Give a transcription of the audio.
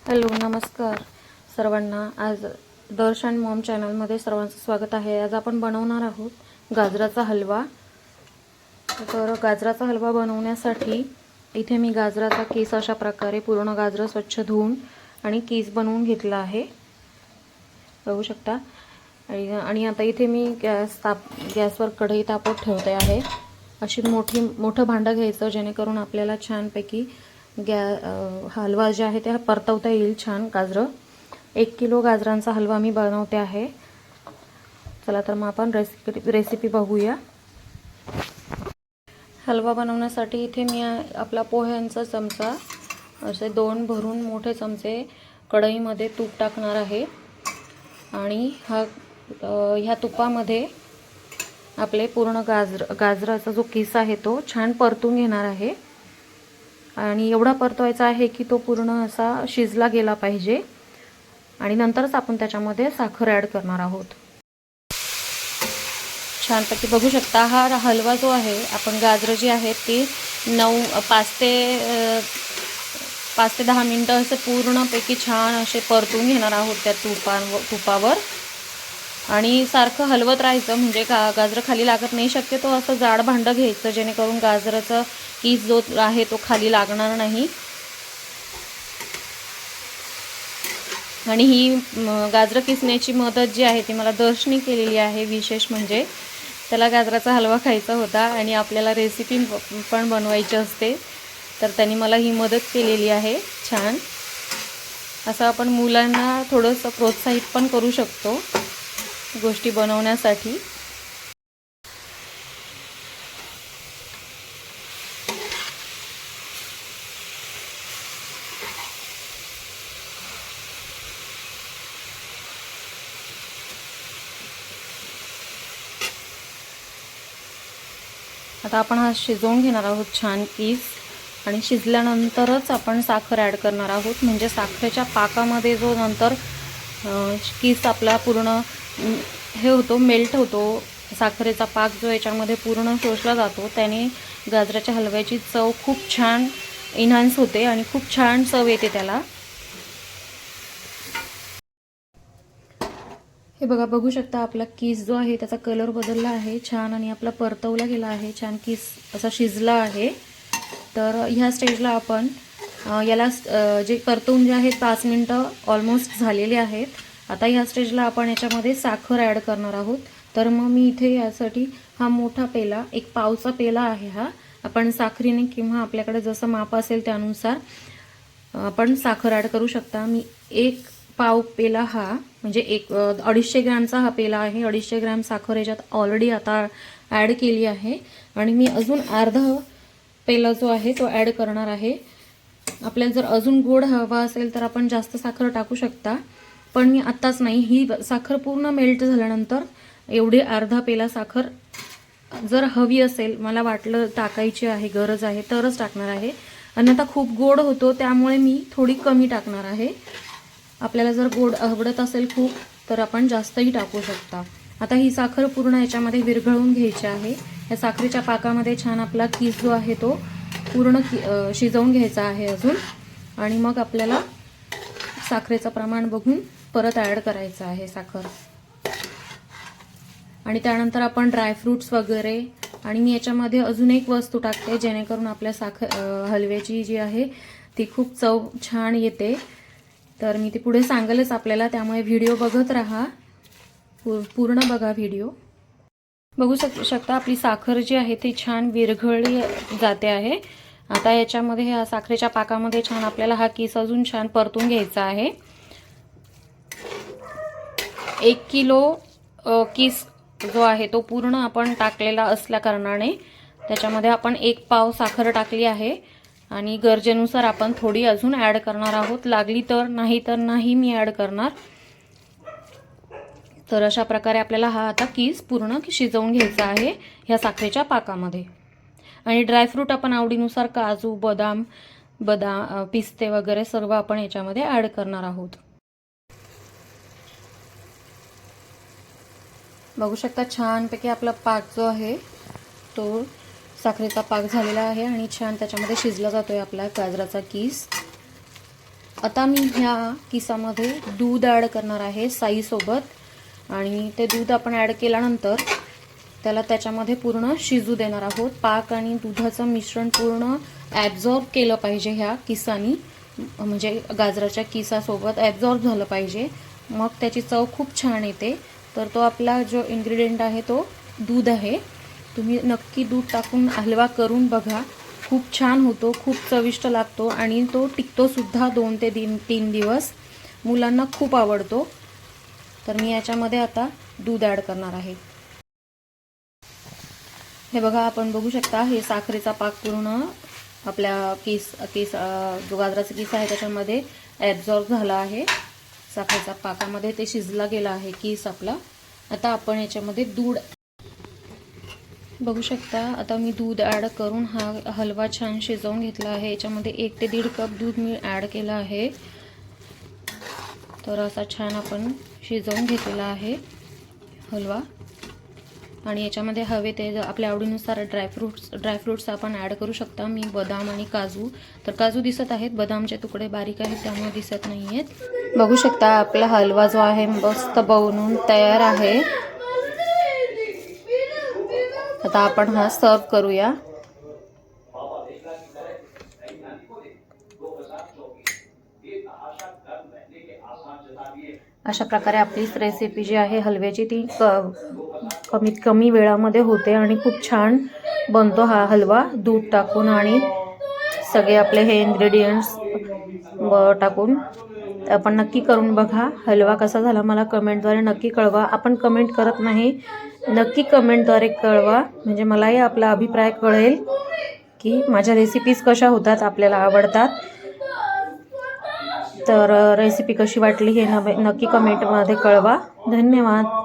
Hello, नमस्कार सर्वांना। आज दर्शन मॉम चॅनलमध्ये सर्वांचं स्वागत आहे। आज आपण बनवणार आहोत गाजराचा हलवा। तर गाजराचा हलवा बनवण्यासाठी इथे मी गाजराचा कीस अशा प्रकारे पूर्ण गाजर स्वच्छ धुवून आणि कीस बनवून घेतला आहे, बघू शकता। आणि आता इथे मी गॅसवर कढई तापत ठेवते आहे। अशी मोठं भांडं घ्यायचं जेणेकरून आपल्याला छानपैकी हलवा जे आहे ते परतवता येईल छान। गाजरं 1 किलो गाजरांचा हलवा मी बनवते आहे। चला तर मग आपण रेसिपी बघूया। हलवा बनवण्यासाठी इथे मी आपला पोह्यांचा चमचा असे 2 भरून मोठे चमचे कढईमध्ये तूप टाकणार आहे आणि ह्या तुपामध्ये आपले पूर्ण गाजराचा जो किस आहे तो छान परतून घेणार आहे। आणि एवढा परतवायचा आहे की तो पूर्ण असा शिजला गेला पाहिजे आणि नंतरच आपण त्याच्यामध्ये साखर ॲड करणार आहोत। छानपैकी बघू शकता हा हलवा जो आहे, आपण गाजरं जी आहेत ती 5 ते 10 मिनिटं असे पूर्णपैकी छान असे परतून घेणार आहोत त्या तुपावर। आणि सारखं हलवत राहायचं म्हणजे गाजरं खाली लागत नाही। शक्यतो असं जाड भांडं घ्यायचं जेणेकरून गाजराचा कीस जो आहे तो खाली लागणार नाही। आणि ही गाजरं किसण्याची मदत जी आहे ती मला दर्शनी केलेली आहे। विशेष म्हणजे त्याला गाजराचा हलवा खायचा होता आणि आपल्याला रेसिपी पण बनवायची असते, तर त्यांनी मला ही मदत केलेली आहे छान। असं आपण मुलांना थोडंसं प्रोत्साहित पण करू शकतो गोष्टी बनवण्यासाठी। आता आपण हा शिजवून घेणार आहोत छान कीस आणि शिजल्यानंतरच आपण साखर ॲड करणार आहोत। म्हणजे साखरेच्या पाकामध्ये जो नंतर कीस आपला पूर्ण हे होतो, मेल्ट होतो, साखरेचा पाक जो याच्यामध्ये पूर्ण शोषला जातो, त्याने गाजराच्या हलव्याची चव खूप छान एन्हान्स होते आणि खूप छान चव येते त्याला। हे बघू शकता आपला कीस जो आहे त्याचा कलर बदलला आहे छान आणि आपला परतवला गेला आहे छान, कीस असा शिजला आहे। तर ह्या स्टेजला आपण याला जे परतवून जे आहेत 5 मिनिटं ऑलमोस्ट झालेले आहेत। आता ह्या स्टेजला आपण याच्यामध्ये साखर ॲड करणार आहोत। तर मग मी इथे यासाठी हा मोठा पेला, 1 पावचा पेला आहे हा। आपण साखरीने किंवा आपल्याकडे जसं माप असेल त्यानुसार आपण साखर ॲड करू शकता। मी 1 पाव पेला हा म्हणजे 250 ग्रॅमचा हा पेला आहे। 250 ग्रॅम साखर याच्यात ऑलरेडी आता ॲड केली आहे आणि मी अजून अर्धा पेला जो आहे तो ॲड करणार आहे। आपल्याला जर अजून गोड हवा असेल तर आपण जास्त साखर टाकू शकता, पण मी आत्ताच नाही। ही साखर पूर्ण मेल्ट झाल्यानंतर एवढी अर्धा पेला साखर जर हवी असेल, मला वाटलं टाकायची आहे, गरज आहे, तरच टाकणार आहे। अन्यथा खूप गोड होतो त्यामुळे मी थोडी कमी टाकणार आहे। आपल्याला जर गोड आवडत असेल खूप तर आपण जास्तही टाकू शकता। आता ही साखर पूर्ण याच्यामध्ये विरघळून घ्यायची आहे। या साखरेच्या पाकामध्ये छान आपला कीस जो आहे तो पूर्ण शिजवून घ्यायचा आहे अजून। आणि मग आपल्याला साखरेचं प्रमाण बघून परत ॲड करायचं आहे साखर। आणि त्यानंतर आपण ड्रायफ्रूट्स वगैरे, आणि मी याच्यामध्ये अजून एक वस्तू टाकते जेणेकरून आपल्या हलव्याची जी आहे ती खूप चव छान येते। तर मी ती पुढे सांगेलच आपल्याला, त्यामुळे व्हिडिओ बघत राहा, पूर्ण बघा व्हिडिओ। बघू शकता आपली साखर जी आहे ती छान विरघळली जाते आहे। आता याच्यामध्ये ह्या साखरेच्या पाकामध्ये छान आपल्याला हा कीस अजून छान परतून घ्यायचा आहे। 1 किलो कीस जो आहे तो पूर्ण आपण टाकलेला असल्या कारणाने त्याच्यामध्ये आपण 1 पाव साखर टाकली आहे आणि गरजेनुसार आपण थोडी अजून ॲड करणार आहोत। लागली तर, नाही तर नाही मी ॲड करणार। तर अशा प्रकारे आपल्याला हा आता कीस पूर्ण शिजवून घ्यायचा आहे ह्या साखरेच्या पाकामध्ये। आणि ड्रायफ्रूट आपण आवडीनुसार काजू, बदाम, पिस्ते वगैरे सर्व आपण याच्यामध्ये ॲड करणार आहोत। बघू शकता छानपैकी आपला पाक जो आहे तो साखरेचा पाक झालेला आहे आणि छान त्याच्यामध्ये शिजला जातोय आपला गाजराचा कीस। आता मी ह्या किसामध्ये दूध ॲड करणार आहे साईसोबत आणि ते दूध आपण ॲड केल्यानंतर त्याला त्याच्यामध्ये पूर्ण शिजू देणार आहोत. पाक आणि दुधाचं मिश्रण पूर्ण ॲब्झॉर्ब केलं पाहिजे ह्या किसानी, म्हणजे गाजराच्या किसासोबत ॲब्झॉर्ब झालं पाहिजे, मग त्याची चव खूप छान येते. तर तो आपला जो इन्ग्रेडियंट आहे तो दूध आहे. तुम्ही नक्की दूध टाकून हलवा करून बघा, खूप छान होतो, खूप चविष्ट लागतो आणि तो टिकतोसुद्धा 2 ते 3 दिवस. मुलांना खूप आवडतो. तर मी याच्यामध्ये आता दूध ॲड करणार आहे. हे बघा, आपण बघू शकता हे साखरेचा पाक पूर्ण आपल्या किस जो गाजराचा किस आहे त्याच्यामध्ये ॲब्झॉर्ब झाला आहे. साखरेच्या पाकामध्ये ते शिजला गेला आहे किस आपला. आता आपण याच्यामध्ये दूध बघू शकता. आता मी दूध ॲड करून हा हलवा छान शिजवून घेतला आहे. याच्यामध्ये 1 ते 1.5 कप दूध मी ॲड केलं आहे. तर असा छान आपण शिजवून घेतलेला आहे हलवा. आणि याच्यामध्ये हवे ते आपल्या आवडीनुसार ड्रायफ्रूट्स आपण ॲड करू शकता. मी बदाम आणि काजू, तर काजू दिसत आहेत, बदामचे तुकडे बारीक आहेत त्यामुळे दिसत नाही आहेत. बघू शकता आपला हलवा जो आहे मस्त बनवून तयार आहे. आता आपण हा सर्व करूया. अशा प्रकारे आपली रेसिपी जी आहे हलव्याची ती कमीत कमी वेळामध्ये होते आणि खूप छान बनतो हा हलवा. दूध टाकून आणि सगळे आपले हे इन्ग्रेडियंट्स टाकून आपण नक्की करून बघा. हलवा कसा झाला मला कमेंटद्वारे नक्की कळवा. आपण कमेंट करत नाही, नक्की कमेंटद्वारे कळवा, म्हणजे मलाही आपला अभिप्राय कळेल की माझ्या रेसिपीज कशा होतात, आपल्याला आवडतात. तर रेसिपी कशी वाटली हे नक्की कमेंटमध्ये कळवा. धन्यवाद.